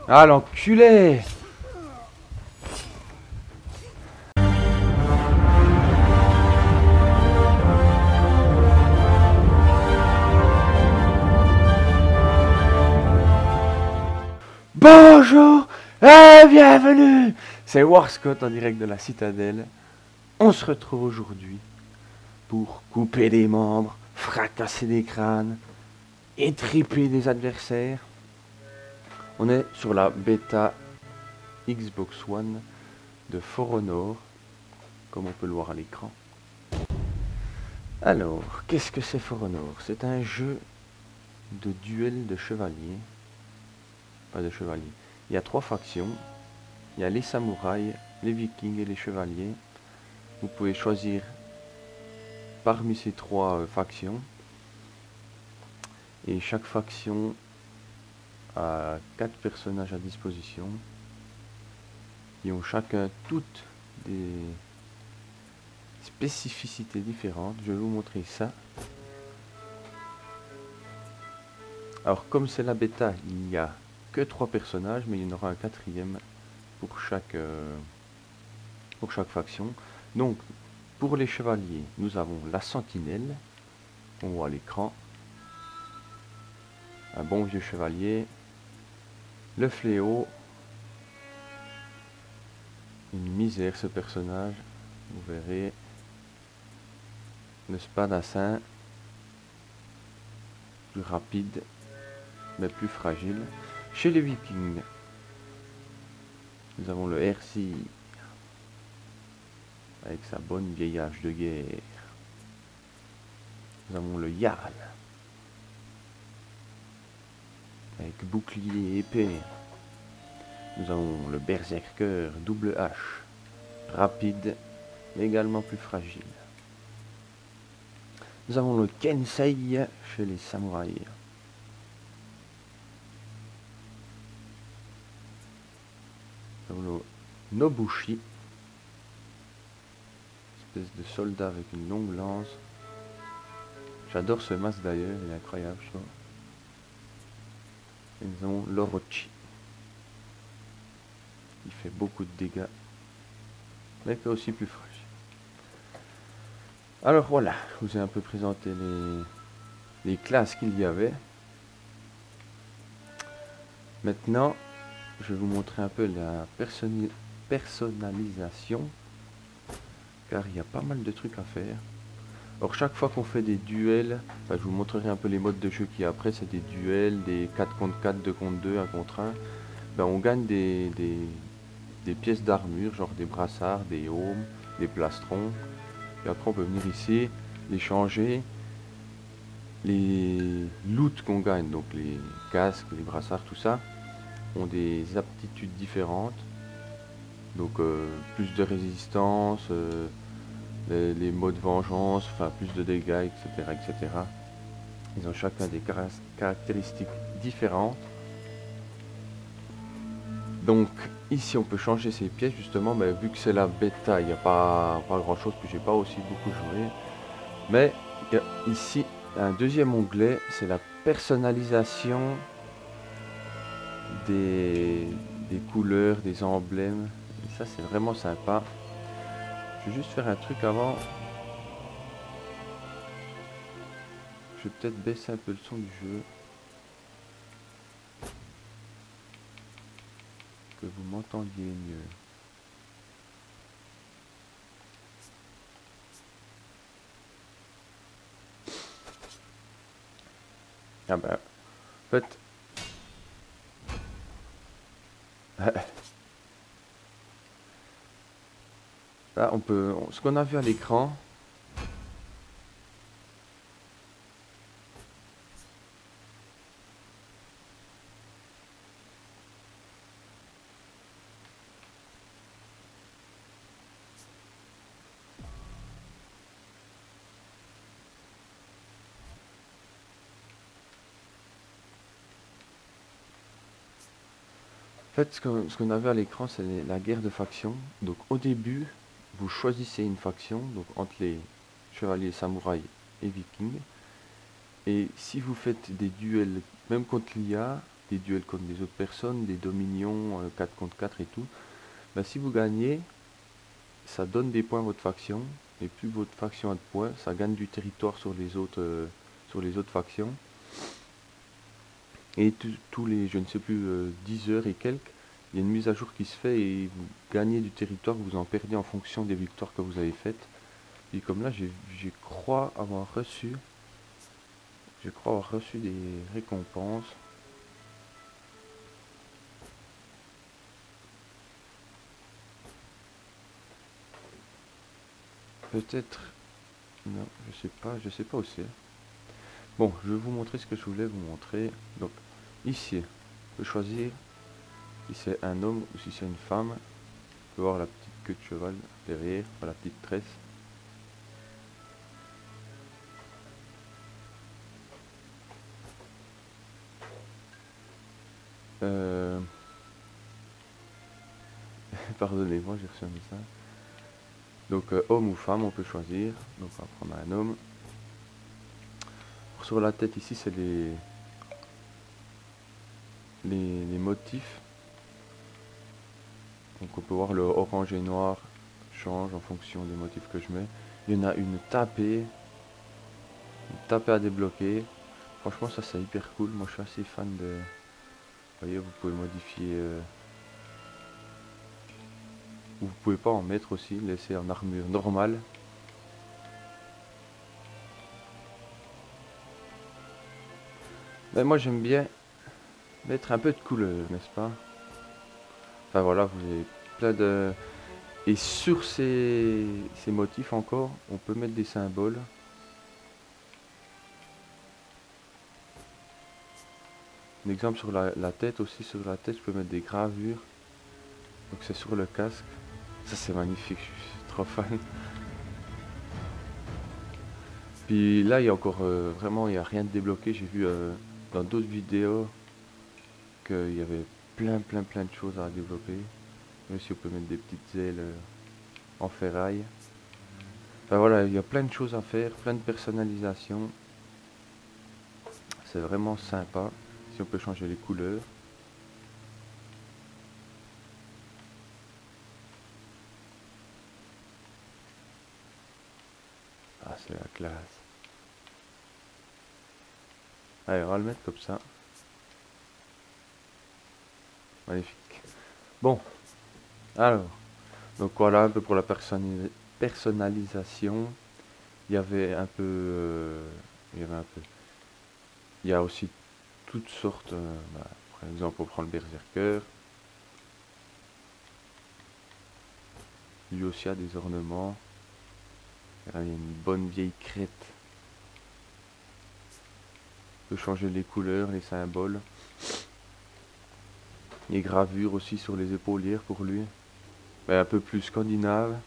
Ah l'enculé! Bonjour et bienvenue! C'est Warscott en direct de la Citadelle. On se retrouve aujourd'hui pour couper des membres, fracasser des crânes, étriper des adversaires. On est sur la bêta Xbox One de For Honor, comme on peut le voir à l'écran. Alors, qu'est-ce que c'est For Honor? C'est un jeu de duel de chevaliers. Pas de chevaliers. Il y a 3 factions. Il y a les samouraïs, les vikings et les chevaliers. Vous pouvez choisir parmi ces 3 factions. Et chaque faction a 4 personnages à disposition. Qui ont chacun toutes des spécificités différentes. Je vais vous montrer ça. Alors comme c'est la bêta, il n'y a que 3 personnages, mais il y en aura un 4e pour chaque faction. Donc pour les chevaliers, nous avons la sentinelle, on voit à l'écran, un bon vieux chevalier, le fléau, une misère ce personnage, vous verrez, le spadassin, plus rapide mais plus fragile. Chez les vikings, nous avons le Hersir avec sa bonne vieille hache de guerre. Nous avons le Jarl avec bouclier et épée. Nous avons le Berserker double hache, rapide mais également plus fragile. Nous avons le Kensei chez les samouraïs. Nous avons le Nobushi, espèce de soldat avec une longue lance. J'adore ce masque d'ailleurs, il est incroyable je trouve. Et nous avons l'Orochi. Il fait beaucoup de dégâts, mais qui est aussi plus fragile. Alors voilà, je vous ai un peu présenté les classes qu'il y avait. Maintenant, je vais vous montrer un peu la personnalisation, car il y a pas mal de trucs à faire. Alors chaque fois qu'on fait des duels, je vous montrerai un peu les modes de jeu qu'il y a après, c'est des duels, des 4 contre 4, 2 contre 2, 1 contre 1. On gagne des pièces d'armure, genre des brassards, des aumes, des plastrons. Et après on peut venir ici, les changer. Les loots qu'on gagne, donc les casques, les brassards, tout ça, ont des aptitudes différentes. Donc plus de résistance, les modes vengeance, enfin plus de dégâts, etc., etc. Ils ont chacun des caractéristiques différentes. Donc ici on peut changer ces pièces justement, mais vu que c'est la bêta, il n'y a pas grand chose, que j'ai pas aussi beaucoup joué. Mais il y a ici un deuxième onglet, c'est la personnalisation des couleurs, des emblèmes. Et ça c'est vraiment sympa. Je vais juste faire un truc avant. Je vais peut-être baisser un peu le son du jeu, que vous m'entendiez mieux. Ah bah, en fait, là on peut, ce qu'on a vu à l'écran, en fait, ce qu'on a vu à l'écran, c'est la guerre de factions. Donc au début, vous choisissez une faction, donc entre les chevaliers, samouraïs et vikings. Et si vous faites des duels, même contre l'IA, des duels contre des autres personnes, des dominions 4 contre 4 et tout, bah, si vous gagnez, ça donne des points à votre faction. Et plus votre faction a de points, ça gagne du territoire sur les autres factions. Et tous les, je ne sais plus, 10 heures et quelques, il y a une mise à jour qui se fait et vous gagnez du territoire, vous en perdez en fonction des victoires que vous avez faites. Et comme là, je crois avoir reçu des récompenses. Peut-être, non, je sais pas où c'est. Bon, je vais vous montrer ce que je voulais vous montrer. Donc, ici, on peut choisir si c'est un homme ou si c'est une femme. On peut voir la petite queue de cheval derrière, enfin, la petite tresse. Pardonnez-moi, j'ai reçu un message. Donc, homme ou femme, on peut choisir. Donc, on va prendre un homme. Sur la tête, ici, c'est les motifs. Donc, on peut voir le orange et noir change en fonction des motifs que je mets. Il y en a une tapée à débloquer. Franchement, ça, c'est hyper cool. Moi, je suis assez fan de... Vous voyez, vous pouvez modifier... Vous pouvez pas en mettre aussi, laisser en armure normale. Mais moi j'aime bien mettre un peu de couleur, n'est-ce pas? Enfin voilà, vous avez plein de... Et sur ces motifs encore, on peut mettre des symboles. Un exemple sur la tête aussi, sur la tête je peux mettre des gravures. Donc c'est sur le casque. Ça c'est magnifique, je suis trop fan. Puis là il y a encore vraiment il n'y a rien de débloqué. J'ai vu dans d'autres vidéos qu'il y avait plein de choses à développer. Même si on peut mettre des petites ailes en ferraille. Enfin voilà, il y a plein de choses à faire, plein de personnalisation. C'est vraiment sympa. Si on peut changer les couleurs. Ah, c'est la classe. Allez, on va le mettre comme ça. Magnifique. Bon, alors. Donc voilà, un peu pour la personnalisation. Il y avait un peu... Il y a aussi toutes sortes... par exemple, on prend le berserker. Lui aussi a des ornements. Il y a une bonne vieille crête. On peut changer les couleurs, les symboles. Les gravures aussi sur les épaulières pour lui. Mais un peu plus scandinave.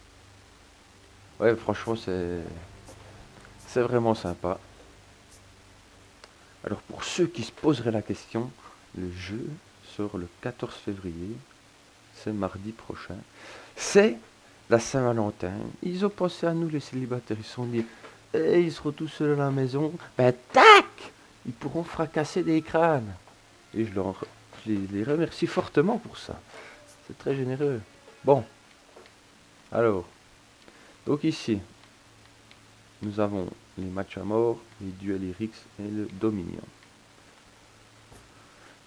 Ouais, franchement, c'est vraiment sympa. Alors, pour ceux qui se poseraient la question, le jeu sort le 14 février. C'est mardi prochain. C'est la Saint-Valentin. Ils ont pensé à nous, les célibataires. Ils se sont dit, eh, ils seront tous seuls à la maison. Ben, tac! Ils pourront fracasser des crânes. Et je les remercie fortement pour ça. C'est très généreux. Bon. Alors. Donc ici, nous avons les matchs à mort, les duels Irix et le Dominion.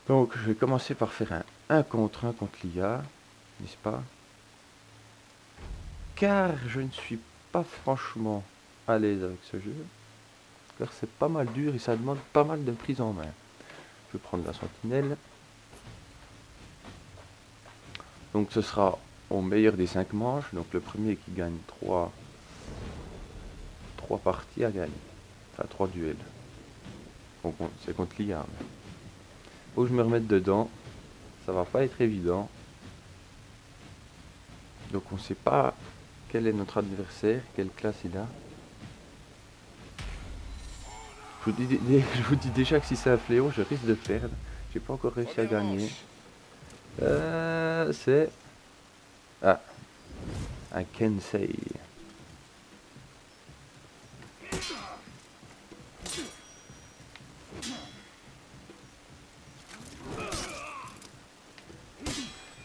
Donc je vais commencer par faire un 1 contre 1 contre l'IA, n'est-ce pas? Car je ne suis pas franchement à l'aise avec ce jeu. Car c'est pas mal dur et ça demande pas mal de prise en main. Je vais prendre la sentinelle. Donc ce sera au meilleur des 5 manches. Donc le premier qui gagne 3 parties à gagner. Enfin 3 duels. Donc c'est contre l'IA. Faut que je me remette dedans. Ça va pas être évident. Donc on sait pas quel est notre adversaire, quelle classe il a. Je vous dis déjà que si c'est un fléau, je risque de perdre. J'ai pas encore réussi à gagner. C'est... Ah, un Kensei.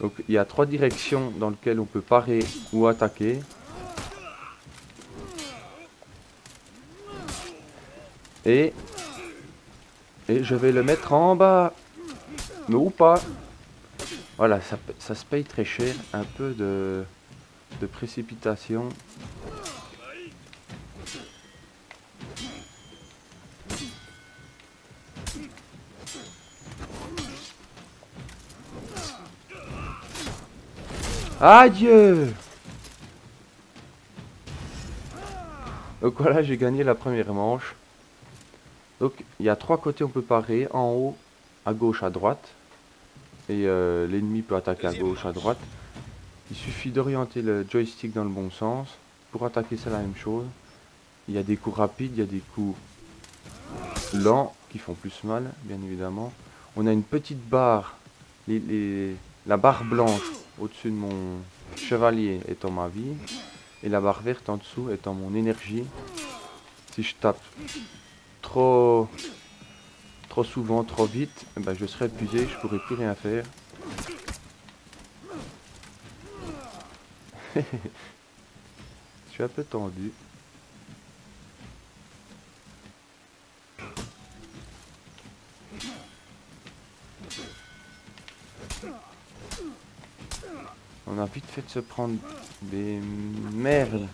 Donc il y a 3 directions dans lesquelles on peut parer ou attaquer. Et je vais le mettre en bas. Mais ou pas. Voilà, ça se paye très cher. Un peu de précipitation. Adieu. Donc voilà, j'ai gagné la première manche. Donc il y a 3 côtés on peut parer. En haut, à gauche, à droite. Et l'ennemi peut attaquer à gauche, à droite. Il suffit d'orienter le joystick dans le bon sens. Pour attaquer, c'est la même chose. Il y a des coups rapides, il y a des coups lents qui font plus mal, bien évidemment. On a une petite barre. La barre blanche au-dessus de mon chevalier étant ma vie. Et la barre verte en dessous étant mon énergie. Si je tape trop souvent, trop vite, eh ben je serai épuisé, je pourrai plus rien faire. Je suis un peu tendu. On a vite fait de se prendre des merdes.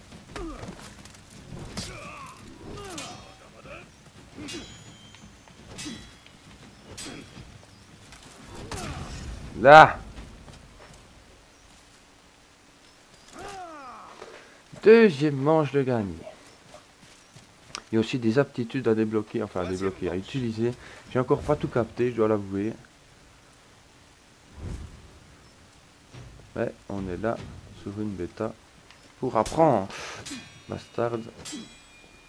Là. Deuxième manche de gagné. Il y a aussi des aptitudes à débloquer, enfin à débloquer, à utiliser. J'ai encore pas tout capté, je dois l'avouer. Mais on est là sur une bêta pour apprendre. Bastard.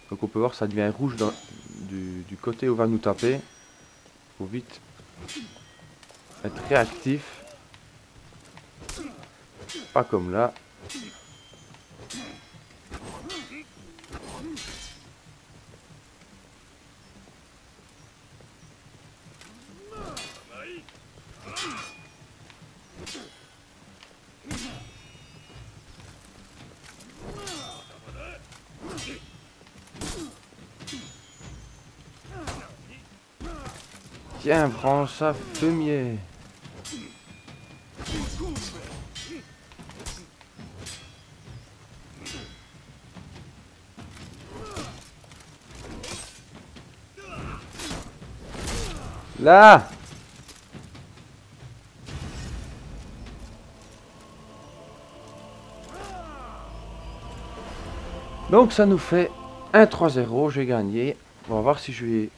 Donc on peut voir ça devient rouge du côté où on va nous taper. Faut vite être réactif. Pas comme là. Tiens, prends ça, fumier. Là. Donc ça nous fait un 3-0, j'ai gagné. On va voir si je vais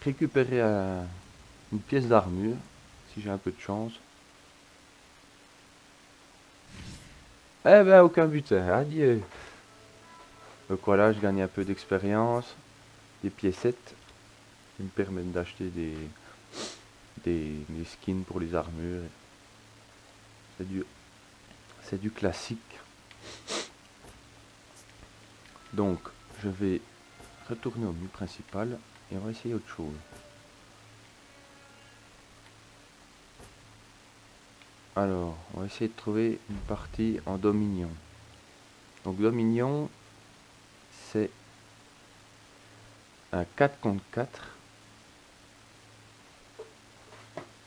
récupérer une pièce d'armure, si j'ai un peu de chance. Eh ben aucun butin, adieu. Donc voilà, je gagne un peu d'expérience, des piécettes qui me permettent d'acheter des skins pour les armures. C'est du classique. Donc je vais retourner au menu principal et on va essayer autre chose. Alors, on va essayer de trouver une partie en Dominion. Donc Dominion, c'est un 4 contre 4.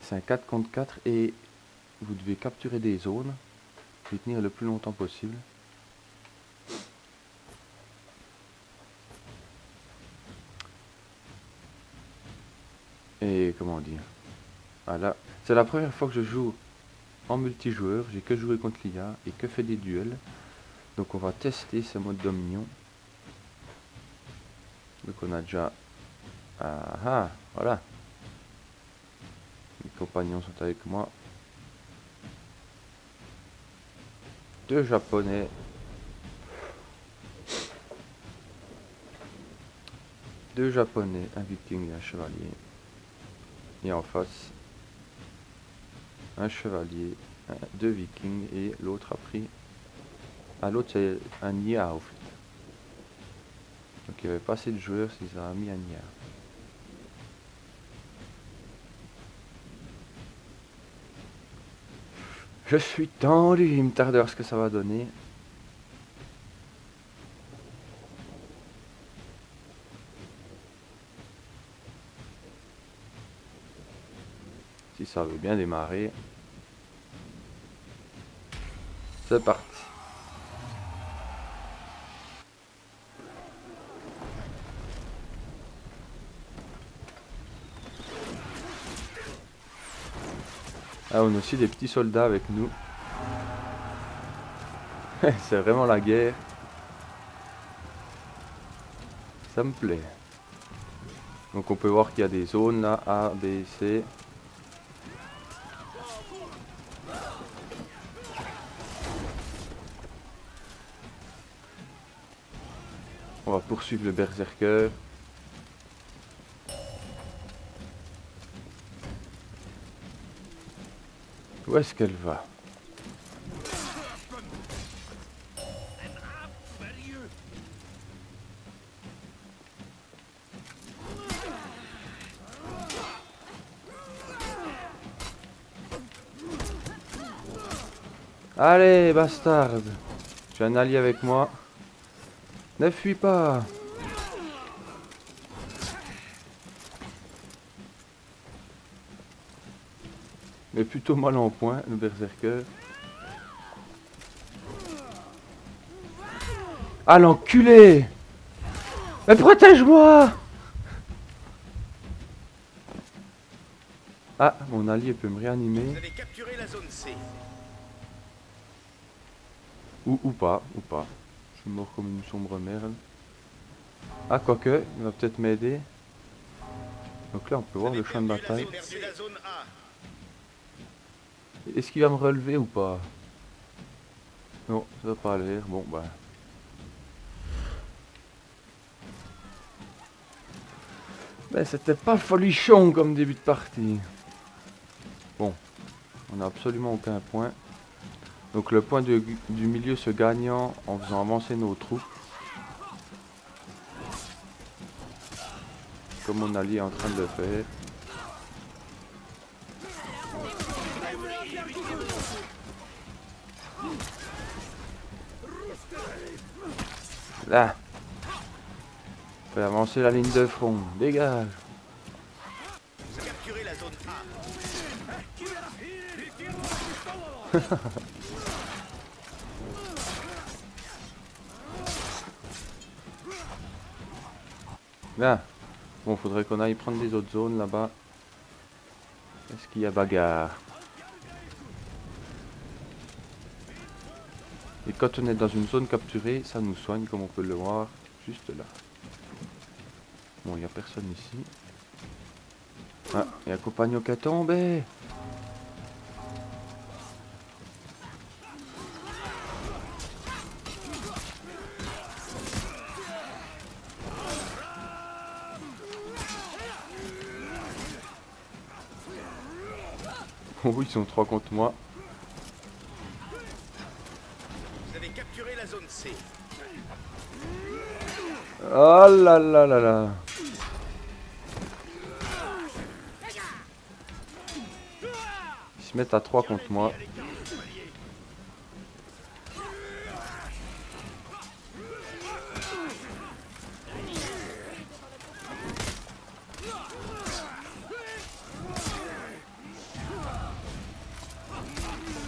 C'est un 4 contre 4 et vous devez capturer des zones et tenir le plus longtemps possible. Et comment dire, voilà, c'est la première fois que je joue en multijoueur, j'ai que joué contre l'IA et que fait des duels. Donc on va tester ce mode Dominion. Donc on a déjà... Ah, voilà. Mes compagnons sont avec moi. 2 japonais. 2 japonais, un viking et un chevalier. Et en face, un chevalier, 2 vikings et l'autre a pris... Ah, l'autre c'est un Nia au fait. Donc il n'y avait pas assez de joueurs, ils ont mis un Nia. Je suis tendu, il me tarde de voir ce que ça va donner. Si ça veut bien démarrer. C'est parti. Ah, on a aussi des petits soldats avec nous. C'est vraiment la guerre. Ça me plaît. Donc on peut voir qu'il y a des zones là, A, B, C. On va poursuivre le berserker. Où est-ce qu'elle va? Allez, bastarde. Tu as un allié avec moi. Ne fuis pas. Mais plutôt mal en point, le berserker. Ah, l'enculé! Mais protège-moi! Ah, mon allié peut me réanimer. Vous avez capturé la zone C. Ou pas, ou pas. Je suis mort comme une sombre merde. Ah, quoique, il va peut-être m'aider. Donc là, on peut voir le champ de bataille. Est-ce qu'il va me relever ou pas? Non, ça va pas aller. Bon, bah. Ben, c'était pas folichon comme début de partie. Bon, on n'a absolument aucun point. Donc le point du milieu se gagnant en faisant avancer nos troupes. Comme mon allié est en train de le faire. Là. Fait avancer la ligne de front. Dégage. Vous avez capturé la zone A. Bien. Bon, faudrait qu'on aille prendre des autres zones là-bas. Est-ce qu'il y a bagarre? Et quand on est dans une zone capturée, ça nous soigne comme on peut le voir juste là. Bon, il n'y a personne ici. Ah, il y a un compagnon qui est tombé. Oh oui, ils sont 3 contre moi. Vous avez capturé la zone C. Oh là là là là. Ils se mettent à 3 contre moi.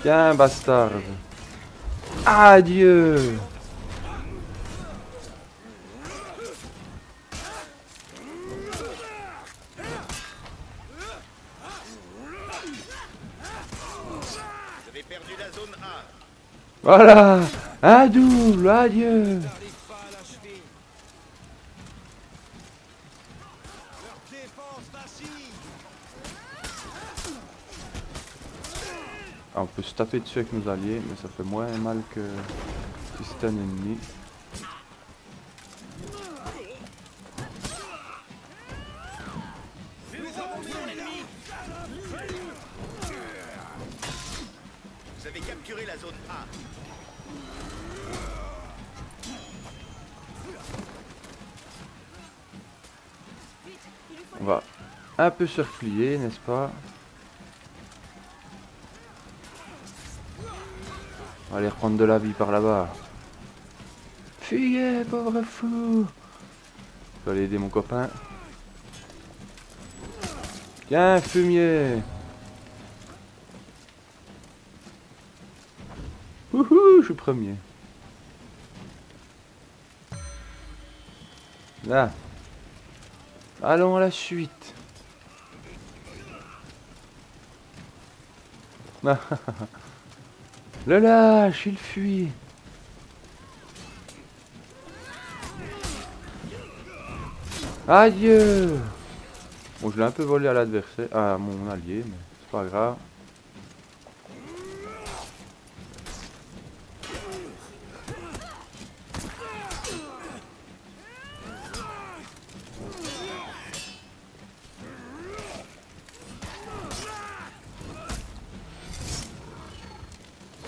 Tiens, bastarde. Adieu. Vous avez perdu la zone A. Voilà. Un double. Adieu. Ah, on peut se taper dessus avec nos alliés, mais ça fait moins mal que si c'était un ennemi. Vous avez capturé la zone A. On va un peu se replier, n'est-ce pas? On va aller reprendre de la vie par là-bas. Fuyez, pauvre fou. Je vais aller aider mon copain. Tiens, fumier. Wouhou, je suis premier. Là. Allons à la suite. Le lâche, il fuit. Adieu. Bon, je l'ai un peu volé à l'adversaire, à mon allié, mais c'est pas grave.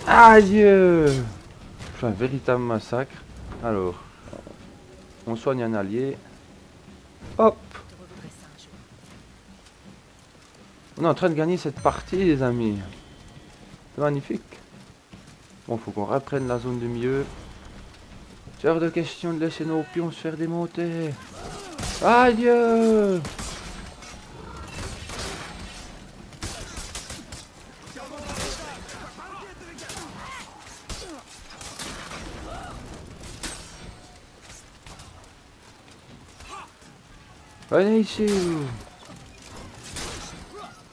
Adieu. C'est un véritable massacre. Alors, on soigne un allié. Hop. On est en train de gagner cette partie, les amis. C'est magnifique. Bon, faut qu'on reprenne la zone du milieu. C'est hors de question de laisser nos pions se faire démonter. Adieu. Venez ici.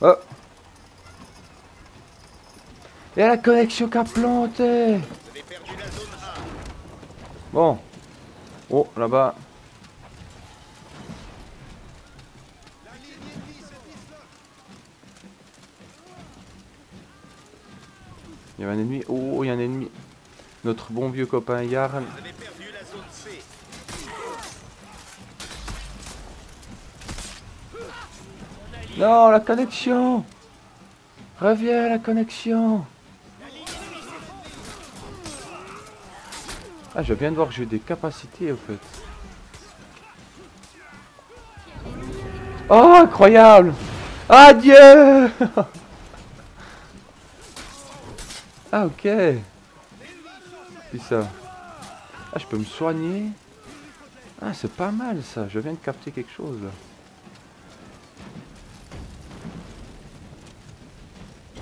Oh. Il y a la connexion qui a planté. Bon. Oh, là-bas. Il y avait un ennemi. Oh, il y a un ennemi. Notre bon vieux copain Yarn. Non, la connexion. Reviens, la connexion. Ah, je viens de voir que j'ai des capacités, au fait. Oh, incroyable. Adieu. Ah, ok. Puis ça. Ah, je peux me soigner. Ah, c'est pas mal, ça. Je viens de capter quelque chose, là.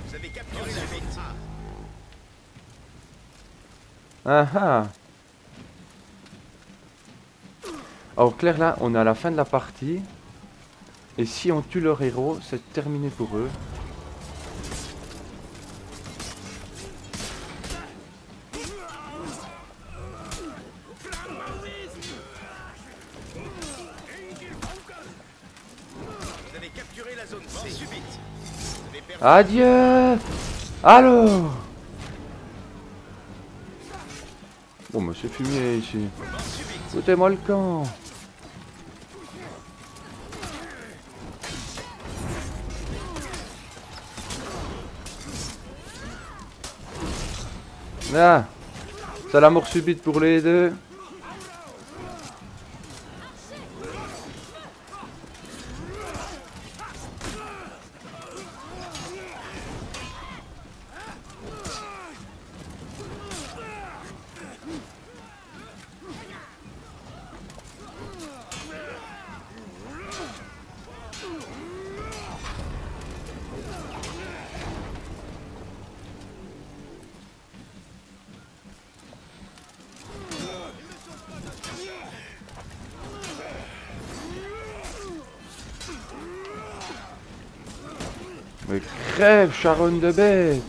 Vous avez capturé la zone A. Ah ah. Alors clair là, on est à la fin de la partie. Et si on tue leur héros, c'est terminé pour eux. Vous avez capturé la zone C. Subite. Vous avez perdu. Adieu. Alors. Bon, monsieur fumier ici. Foutez-moi le camp. Là. C'est la mort subite pour les deux. Mais crève, charogne de bête.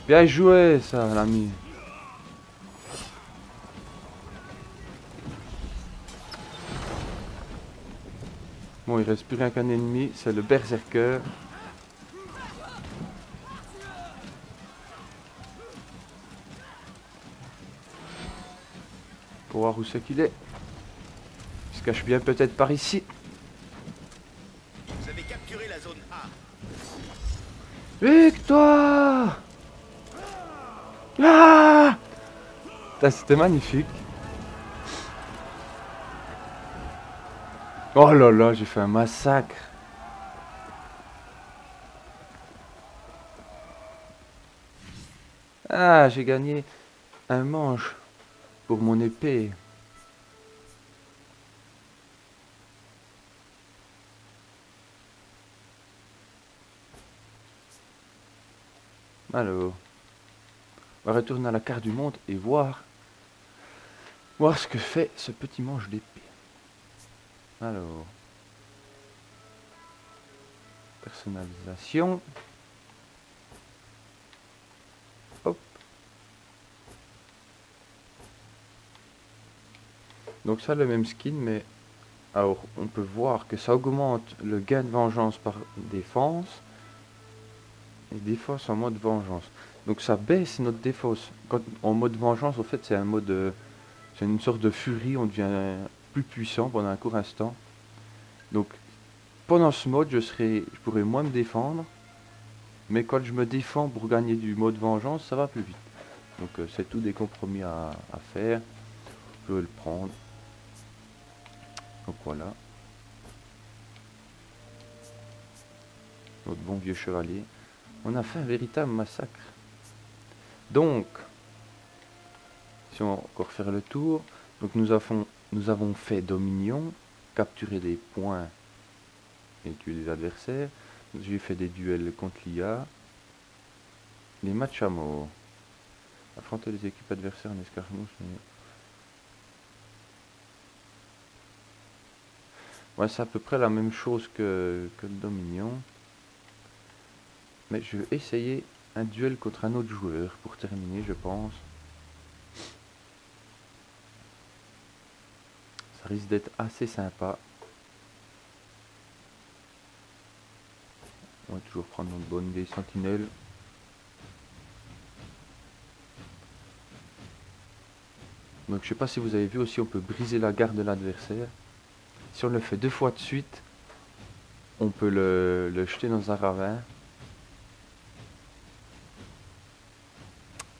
Bien joué, ça, l'ami. Bon, il reste plus rien qu'un ennemi, c'est le berserker. Pour voir où c'est qu'il est. Il se cache bien peut-être par ici. Vous avez capturé la zone A. Victoire! Ah! C'était magnifique. Oh là là, j'ai fait un massacre. Ah, j'ai gagné un manche pour mon épée. Alors, on va retourner à la carte du monde et voir ce que fait ce petit manche d'épée. Alors, personnalisation. Hop. Donc ça, le même skin, mais alors on peut voir que ça augmente le gain de vengeance par défense et défense en mode vengeance. Donc ça baisse notre défense. Quand en mode vengeance, en fait, c'est un mode, c'est une sorte de furie. On devient plus puissant pendant un court instant. Donc pendant ce mode, je pourrais moins me défendre, mais quand je me défends pour gagner du mode vengeance, ça va plus vite. Donc c'est tout des compromis à faire. Je vais le prendre. Donc voilà. Notre bon vieux chevalier. On a fait un véritable massacre. Donc, si on va encore faire le tour, donc nous avons fait Dominion, capturer des points et tuer des adversaires. J'ai fait des duels contre l'IA. Les matchs à mort. Affronter les équipes adversaires en escarmouche. Ouais, c'est à peu près la même chose que le Dominion. Mais je vais essayer un duel contre un autre joueur pour terminer, je pense. Ça risque d'être assez sympa. On va toujours prendre notre bonne vieille sentinelle. Donc je sais pas si vous avez vu aussi, on peut briser la garde de l'adversaire. Si on le fait 2 fois de suite, on peut le jeter dans un ravin.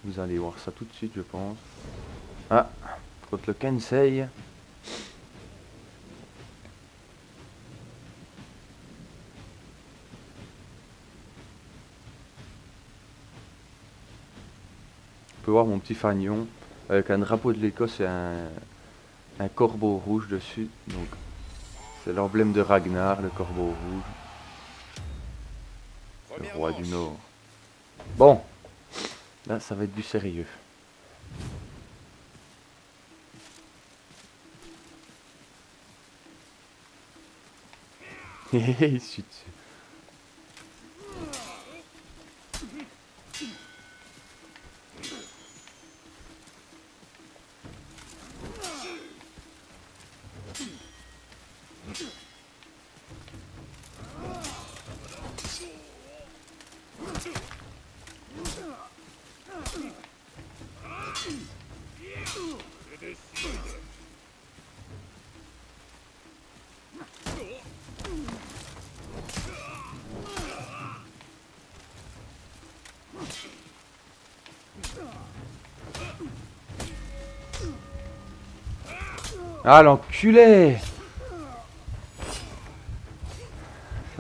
Vous allez voir ça tout de suite, je pense. Ah, contre le Kensei. On peut voir mon petit fanion avec un drapeau de l'Écosse et un corbeau rouge dessus. Donc c'est l'emblème de Ragnar, le corbeau rouge. Le roi du Nord. Bon, là ça va être du sérieux. Il suit dessus. Ah l'enculé!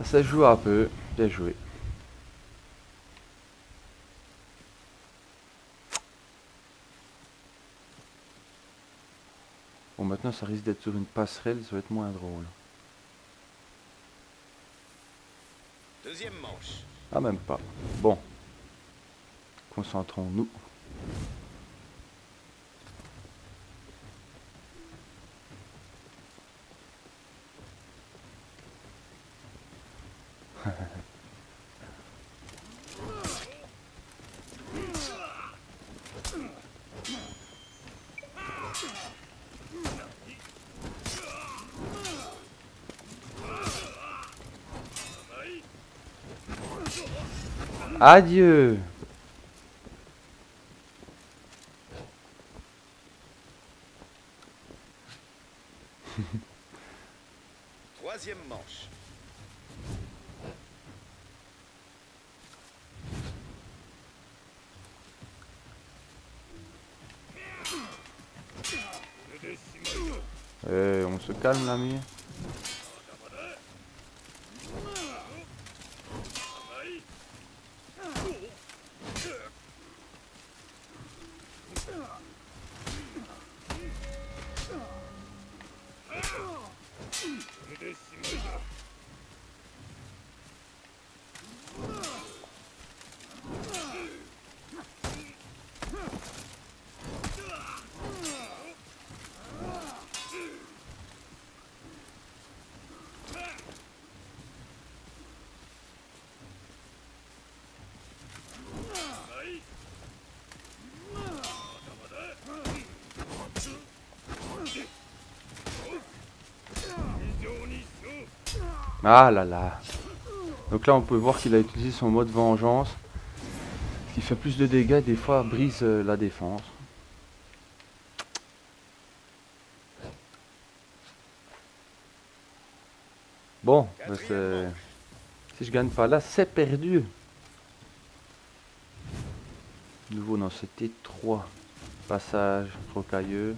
Ça joue un peu, bien joué. Bon maintenant ça risque d'être sur une passerelle, ça va être moins drôle. Deuxième manche. Ah même pas. Bon. Concentrons-nous. Adieu. Troisième manche. On se calme l'ami. Ah là là. Donc là on peut voir qu'il a utilisé son mode vengeance. Ce qui fait plus de dégâts et des fois brise la défense. Bon, bah si je gagne pas là, c'est perdu. De nouveau dans cet étroit passage rocailleux.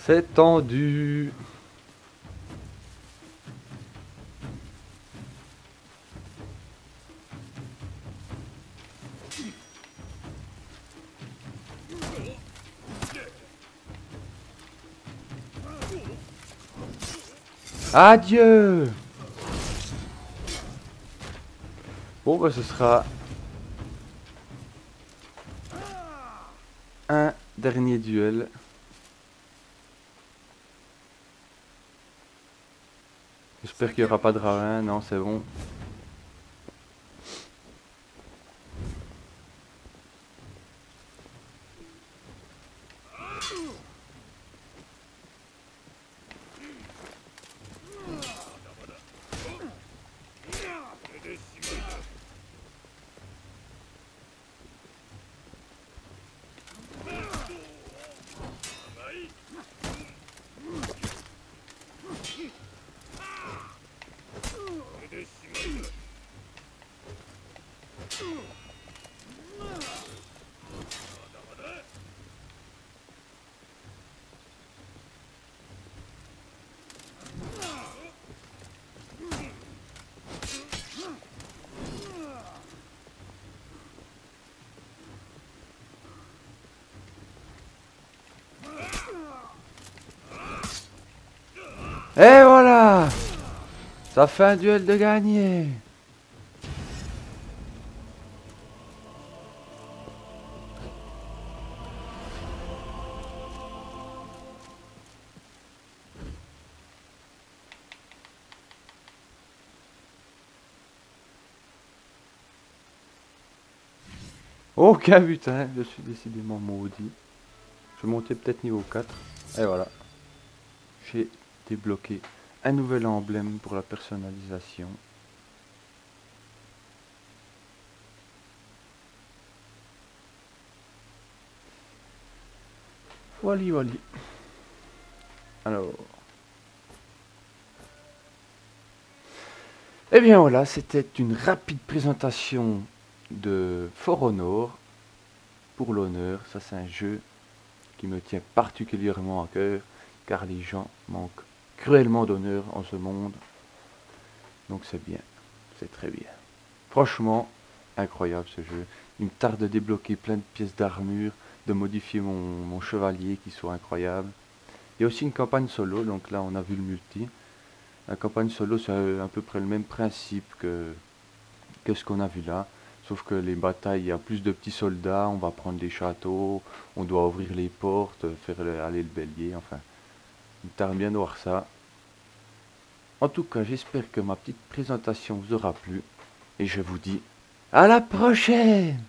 C'est tendu. Adieu. Bon bah ce sera un dernier duel. J'espère qu'il n'y aura pas de ravin. Non, c'est bon. Et voilà! Ça fait un duel de gagné! Aucun butin, je suis décidément maudit. Je vais monter peut-être niveau 4. Et voilà. J'ai débloqué un nouvel emblème pour la personnalisation. Wally Wally. Alors. Et bien voilà, c'était une rapide présentation de For Honor pour l'honneur. Ça c'est un jeu qui me tient particulièrement à cœur car les gens manquent cruellement d'honneur en ce monde. Donc c'est bien, c'est très bien. Franchement, incroyable ce jeu. Il me tarde de débloquer plein de pièces d'armure, de modifier mon chevalier qui soit incroyable. Il y a aussi une campagne solo, donc là on a vu le multi. La campagne solo c'est à peu près le même principe que ce qu'on a vu là. Sauf que les batailles, il y a plus de petits soldats, on va prendre des châteaux, on doit ouvrir les portes, faire aller le bélier, enfin. Il me tarde bien de voir ça. En tout cas, j'espère que ma petite présentation vous aura plu. Et je vous dis à la prochaine!